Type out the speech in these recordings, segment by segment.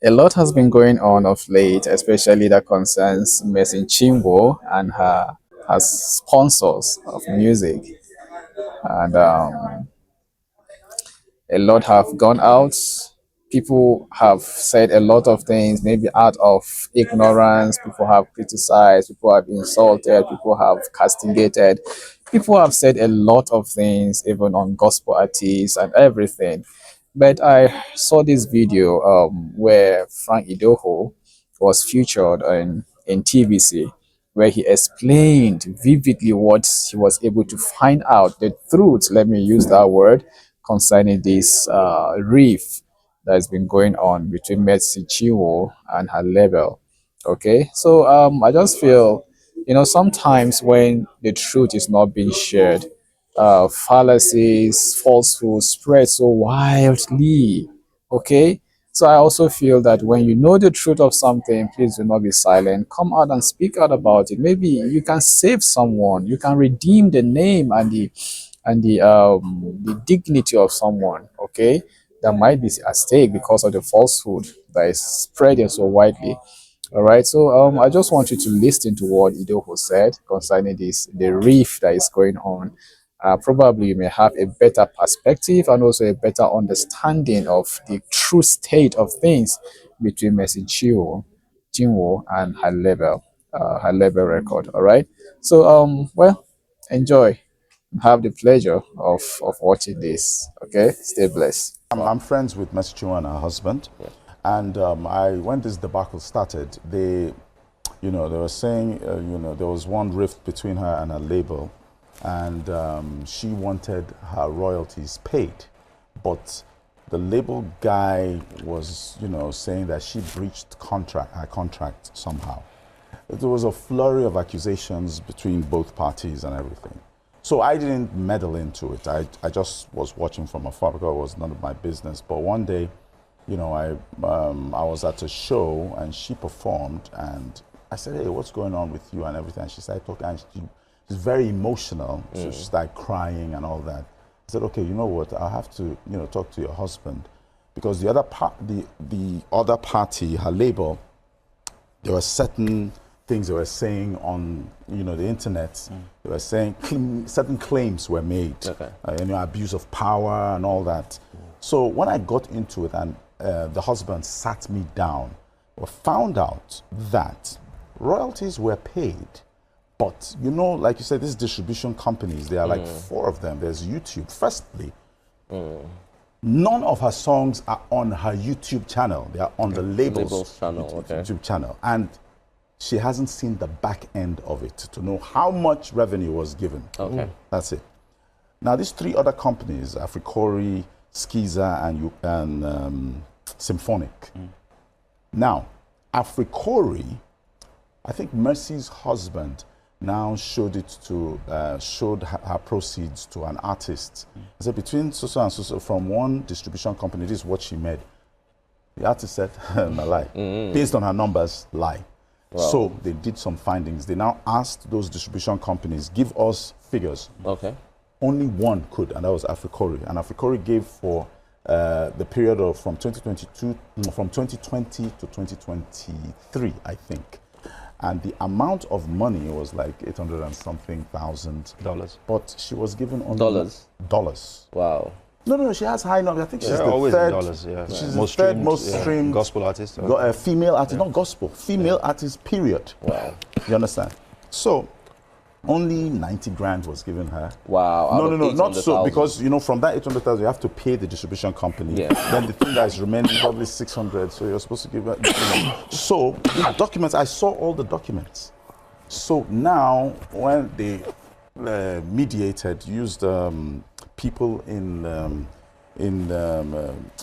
A lot has been going on of late, especially that concerns Mercy Chinwo and her sponsors of music. And a lot have gone out. People have said a lot of things, maybe out of ignorance. People have criticized, people have insulted, people have castigated. People have said a lot of things, even on gospel artists and everything. But I saw this video where Frank Edoho was featured in TVC, where he explained vividly what he was able to find out, the truth, let me use that word, concerning this riff that has been going on between Mercy Chinwo and her label. Okay, so I just feel, sometimes when the truth is not being shared, fallacies, falsehoods spread so wildly. Okay, so I also feel that when you know the truth of something, please do not be silent. Come out and speak out about it. Maybe you can save someone. You can redeem the name and the dignity of someone. Okay, that might be at stake because of the falsehood that is spreading so widely. All right, so I just want you to listen to what Edoho said concerning the reef that is going on. Probably you may have a better perspective and also a better understanding of the true state of things between Mercy Chinwo and her label record. All right, so well, enjoy. Have the pleasure of watching this. Okay, stay blessed. I'm friends with Mercy Chinwo and her husband, and when this debacle started, they were saying, there was one rift between her and her label, and she wanted her royalties paid, but the label guy was, saying that she breached her contract somehow. There was a flurry of accusations between both parties and everything. So I didn't meddle into it. I just was watching from afar because it was none of my business. But one day, I was at a show and she performed, and I said, "Hey, what's going on with you?" and everything. And she started talking, and she's very emotional. So she started crying and all that. I said, "Okay, you know what? I'll have to, talk to your husband, because the other party, her label, there were certain things they were saying on the internet. They were saying certain claims were made, abuse of power and all that. So when I got into it, and the husband sat me down, we found out that royalties were paid, but like you said, these distribution companies, there are like 4 of them. There's YouTube. Firstly, none of her songs are on her YouTube channel. They are on the label's channel, YouTube channel, and she hasn't seen the back end of it to know how much revenue was given. Okay. That's it. Now, these 3 other companies, Africori, Skiza, and Symphonic. Now, Africori, I think Mercy's husband now showed her proceeds to an artist. I said, between so and so from one distribution company, this is what she made. The artist said, "No lie." Based on her numbers, lie. Wow. So they did some findings. They now asked those distribution companies, give us figures. Okay. Only one could, and that was Africori. And Africori gave for the period of from 2020 to 2023, I think. And the amount of money was like 800 and something thousand dollars. But she was given only dollars. Wow. No, she has high numbers. I think she's the always third. Dollars, yeah. She's the third most streamed gospel artist. Female artist, not gospel. Female artist, period. Wow. You understand? So, only 90 grand was given her. Wow. No, not so, because from that 800,000 you have to pay the distribution company. Yeah. Then the thing that is remaining probably 600. So you're supposed to give her. So the documents, I saw all the documents. So now when they mediated, used people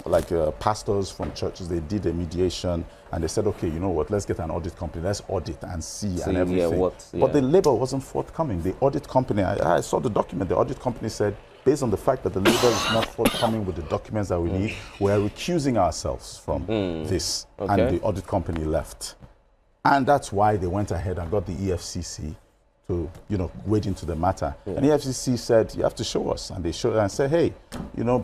like pastors from churches, they did a mediation, and they said, okay, you know what, let's get an audit company, let's audit and see and everything. But the label wasn't forthcoming. The audit company, I saw the document, the audit company said, based on the fact that the label is not forthcoming with the documents that we need, we're recusing ourselves from this. Okay. And the audit company left. And that's why they went ahead and got the EFCC to, wade into the matter. Yeah. And the FCC said, you have to show us. And they showed and said, hey,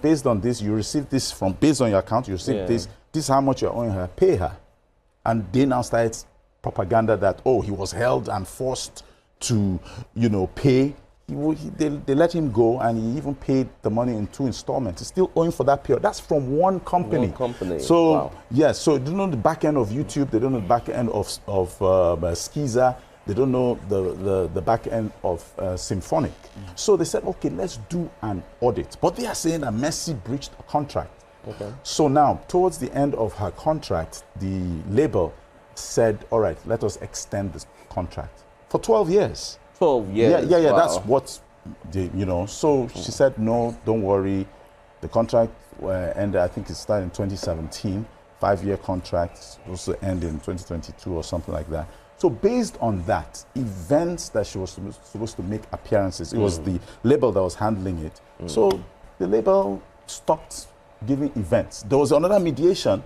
based on this, you received this based on your account, you received this this is how much you're owing her, pay her. And they now started propaganda that, oh, he was held and forced to, pay. They let him go, and he even paid the money in 2 installments. He's still owing for that period. That's from one company. So, wow. Yes, so they don't know the back end of YouTube. They don't know the back end of Skiza. They don't know the back end of Symphonic. So they said, okay, let's do an audit. But they are saying that Mercy breached a contract. Okay. So now, towards the end of her contract, the label said, all right, let us extend this contract for 12 years. 12 years? Yeah, wow. That's what, So she said, no, don't worry. The contract ended, I think it started in 2017. 5-year contract, also end in 2022 or something like that. So based on that, events that she was supposed to make appearances, it was the label that was handling it. So the label stopped giving events. There was another mediation.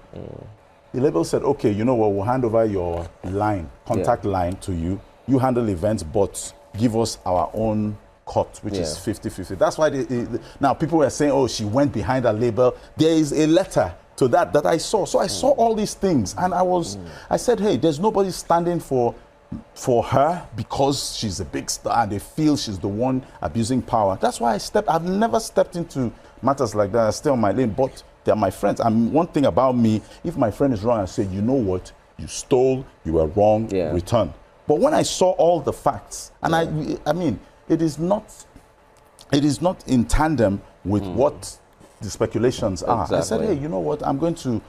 The label said, okay, you know what, we'll hand over your contact line to you. You handle events, but give us our own cut, which is 50-50. That's why now people were saying, oh, she went behind her label. There is a letter to that I saw. So I saw all these things, and I said, hey, there's nobody standing for her because she's a big star and they feel she's the one abusing power. That's why I've never stepped into matters like that. I stay on my lane, but they're my friends. And one thing about me, if my friend is wrong, I say, you know what, you stole, you were wrong, return. But when I saw all the facts, and I mean, it is not in tandem with what the speculations are. Exactly. I said, hey, you know what, I'm going to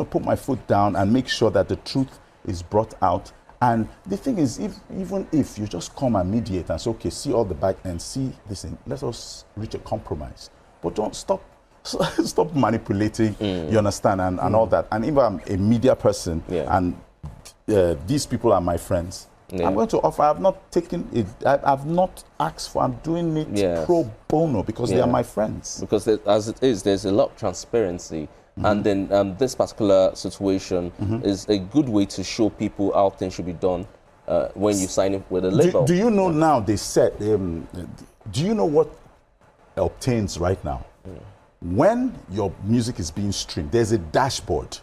put my foot down and make sure that the truth is brought out. And the thing is, even if you just come and mediate and say, okay, see all the back and see this thing, let us reach a compromise. But don't stop manipulating, you understand, and all that. And if I'm a media person and these people are my friends, I'm going to offer. I have not taken it. I've not asked for. I'm doing it pro bono because they are my friends. Because as it is, there's a lot of transparency. And then this particular situation is a good way to show people how things should be done when you sign up with a label. Do you know now, they said, do you know what obtains right now? When your music is being streamed, there's a dashboard.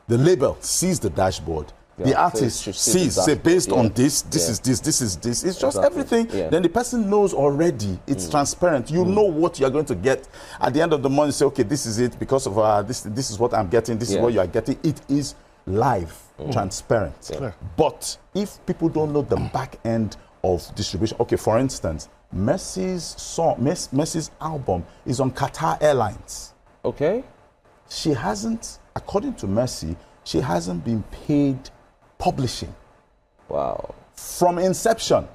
The label sees the dashboard. The artist sees, say, based on this is this. It's just everything. Then the person knows already. It's transparent. You know what you're going to get. At the end of the month, you say, okay, this is it because of this is what I'm getting. This is what you are getting. It is live, transparent. But if people don't know the back end of distribution, okay, for instance, Mercy's album is on Qatar Airlines. Okay. She hasn't, according to Mercy, she hasn't been paid publishing. Wow. From inception.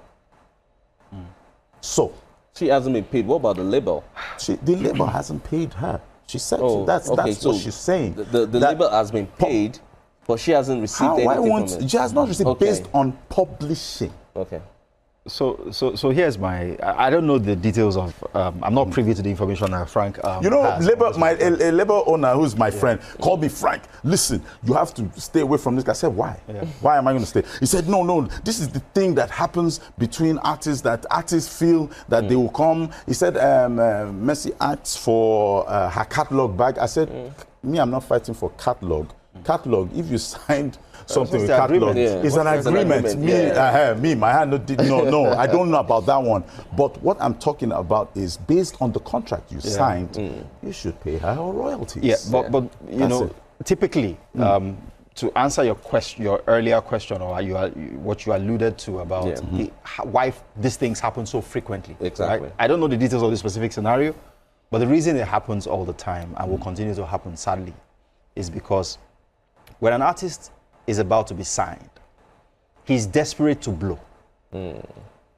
So she hasn't been paid. What about the label? The label hasn't paid her. She said that's what she's saying. The label has been paid, but she hasn't received anything from it. She has not received based on publishing. Okay. So here's my, I don't know the details of, I'm not privy to the information that Frank you know, a label owner who's my friend called me, Frank, listen, you have to stay away from this. I said, why? Why am I going to stay? He said, no, this is the thing that happens between artists, that artists feel that they will come. He said, Mercy asks for her catalog back. I said, me, I'm not fighting for catalog. Catalog, if you signed something with catalog, it's an agreement. Me, my hand no, I don't know about that one. But what I'm talking about is based on the contract you signed, you should pay her royalties. Yeah, but you know, typically, to answer your earlier question, or what you alluded to about why these things happen so frequently. Exactly. Right? I don't know the details of this specific scenario, but the reason it happens all the time and will continue to happen, sadly, is because when an artist is about to be signed, he's desperate to blow.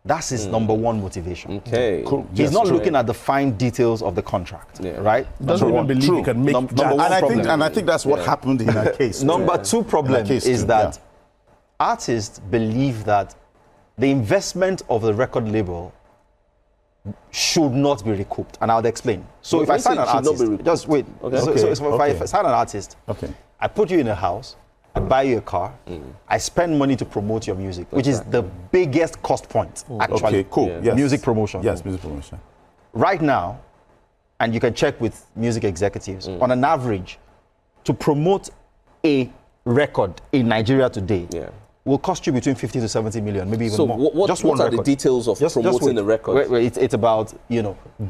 That's his number one motivation. Okay. Cool. He's not looking at the fine details of the contract, right? Doesn't even believe he can make that. And I think that's what happened in that case. Number two problem is that artists believe that the investment of the record label should not be recouped, and I'll explain. So if I sign an artist, just wait. So if I sign an artist, I put you in a house, I buy you a car, I spend money to promote your music, which is the biggest cost point, actually. Okay, cool. Yes. Music promotion. Yes, music promotion. Right now, and you can check with music executives, on an average, to promote a record in Nigeria today Yeah. will cost you between 50 to 70 million, maybe even So more. what are the details of promoting the record? It's about,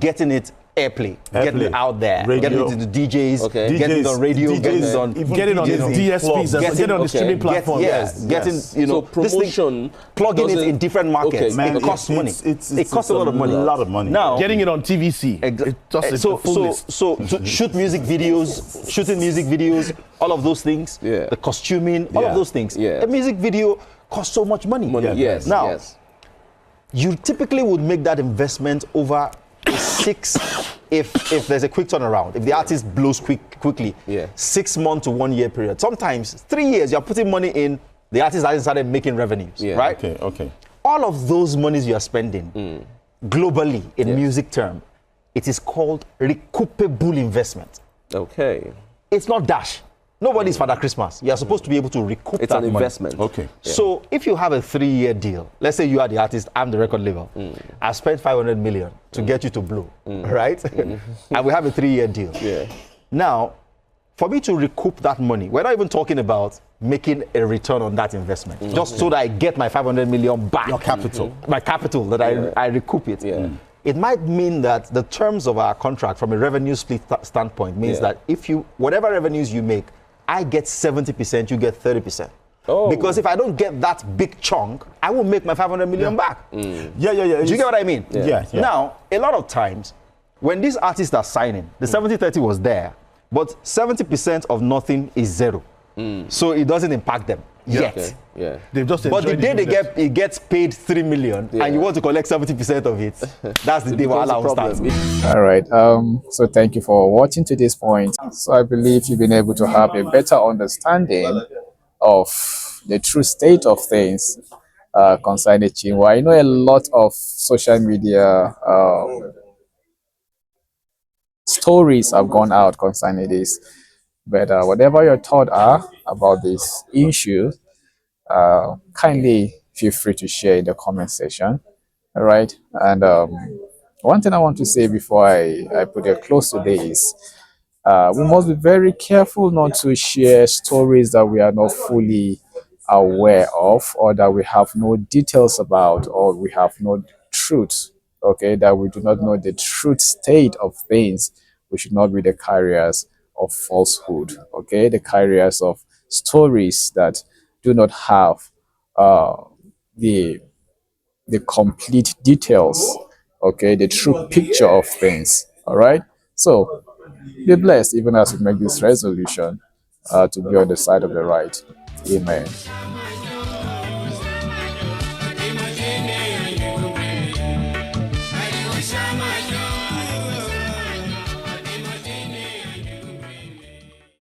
getting it airplay, getting it out there, getting it into DJs, getting it on radio, getting it on DSPs, getting it on the streaming platform. Getting, so promotion, plugging it in different markets. Man, it costs money. It costs a lot of money. A lot of money. Now, getting it on TVC. So to shoot music videos, shooting music videos, all of those things, the costuming, all of those things. A music video costs so much money. Yes. Now, you typically would make that investment over 6, if there's a quick turnaround, if the artist blows quickly, 6 month to 1 year period. Sometimes 3 years, you're putting money in, the artist hasn't started making revenues, right? Okay. All of those monies you are spending globally in music term, it is called recoupable investment. Okay. It's not dash. Nobody's Father Christmas. You are supposed to be able to recoup that money. It's an investment. Okay. So if you have a 3-year deal, let's say you are the artist, I'm the record label. I spent 500 million to get you to blow, right? And we have a 3-year deal. Now, for me to recoup that money, we're not even talking about making a return on that investment, just so that I get my 500 million back. Your capital. My capital, that I recoup it. It might mean that the terms of our contract from a revenue split standpoint means that whatever revenues you make, I get 70%, you get 30%. Because if I don't get that big chunk, I will make my 500 million back. Yeah. Do you get what I mean? Yeah. Now, a lot of times, when these artists are signing, the 70-30 was there, but 70% of nothing is zero. So it doesn't impact them yet. They've just But the day he gets paid 3 million and you want to collect 70% of it, that's the day Wahala will start. All right. So thank you for watching to this point. So I believe you've been able to have a better understanding of the true state of things concerning Chinwo. I know a lot of social media stories have gone out concerning this, but whatever your thoughts are about this issue, kindly feel free to share in the comment section. All right. And one thing I want to say before I put a close to this, we must be very careful not to share stories that we are not fully aware of, or that we have no details about, or we have no truth, that we do not know the truth state of things. We should not be the carriers of falsehood, the carriers of stories that do not have the complete details, the true picture of things. All right. So be blessed even as we make this resolution to be on the side of the right. Amen.